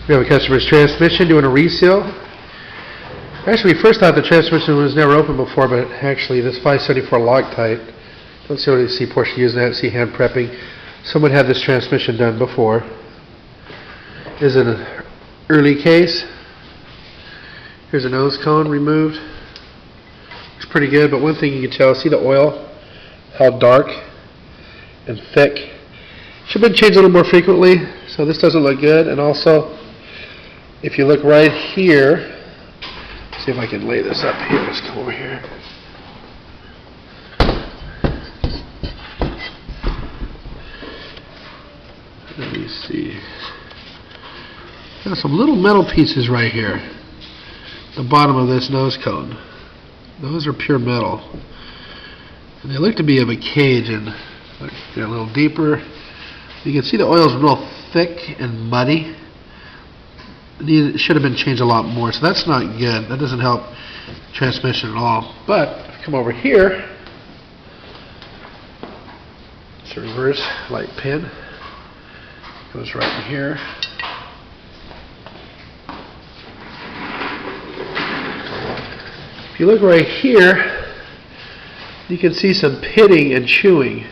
We have a customer's transmission doing a reseal. Actually, we first thought the transmission was never opened before, but actually this 574 Loctite, don't see Porsche using that, see hand prepping. Someone had this transmission done before. Is it an early case? Here's a nose cone removed. Looks pretty good, but one thing you can tell, see the oil, how dark and thick. Should have been changed a little more frequently, so this doesn't look good. And also, if you look right here, see if I can lay this up here. Let's come over here. Let me see. Got some little metal pieces right here. The bottom of this nose cone. Those are pure metal. And they look to be of a cage, and they're a little deeper. You can see the oil is real thick and muddy. It should have been changed a lot more, so that's not good. That doesn't help transmission at all. But if you come over here, it's a reverse light pin. Goes right in here. If you look right here, you can see some pitting and chewing.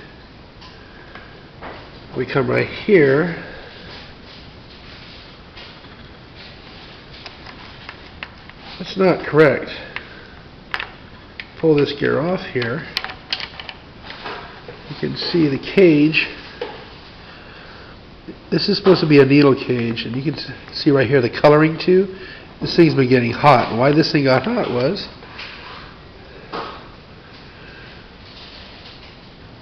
We come right here. That's not correct. Pull this gear off here. You can see the cage. This is supposed to be a needle cage, and you can see right here the coloring too. This thing's been getting hot. And why this thing got hot was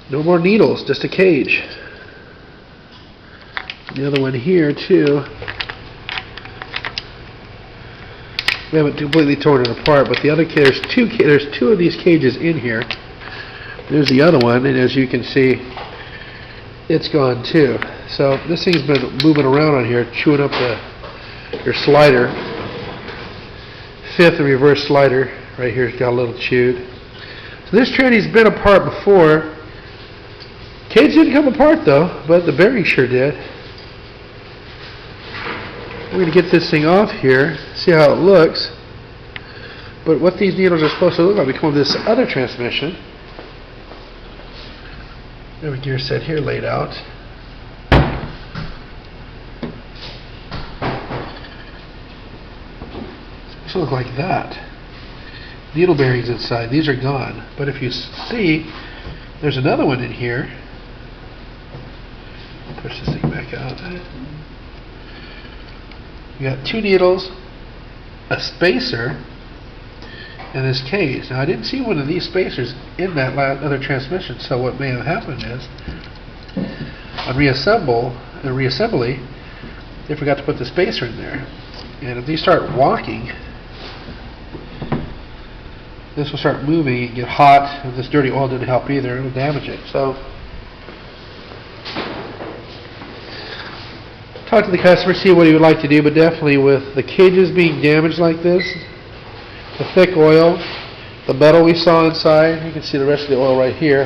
no more needles, just a cage. The other one here too. We haven't completely torn it apart, but the other there's two of these cages in here. There's the other one, and as you can see, it's gone too. So this thing's been moving around on here, chewing up your slider. Fifth and reverse slider right here's got a little chewed. So this tranny's been apart before. Cage didn't come apart though, but the bearing sure did. We're going to get this thing off here, see how it looks. But what these needles are supposed to look like, we come with this other transmission. We have a gear set here laid out. It should look like that. Needle bearings inside, these are gone. But if you see, there's another one in here. Push this thing back out. You got two needles, a spacer, and this cage. Now I didn't see one of these spacers in that other transmission, so what may have happened is on reassembly, they forgot to put the spacer in there. And if these start walking, this will start moving and get hot. If this dirty oil didn't help either, it'll damage it. So talk to the customer, see what he would like to do, but definitely with the cages being damaged like this, the thick oil, the metal we saw inside, you can see the rest of the oil right here,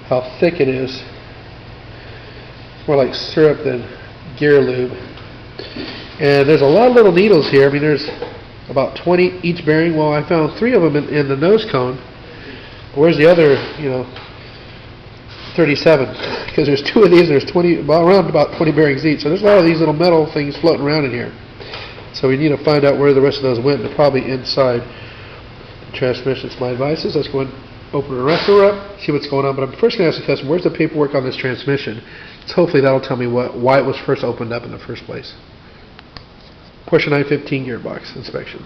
how thick it is. It's more like syrup than gear lube. And there's a lot of little needles here. I mean, there's about 20 each bearing. Well, I found 3 of them in the nose cone. Where's the other, 37, because there's 2 of these, and there's 20, around about 20 bearings each. So there's a lot of these little metal things floating around in here. So we need to find out where the rest of those went. They're probably inside the transmission. So my advice is let's go and open the rest of her up, see what's going on. But I'm first going to ask the customer, where's the paperwork on this transmission? So hopefully that'll tell me why it was first opened up in the first place. Porsche 915 gearbox inspection.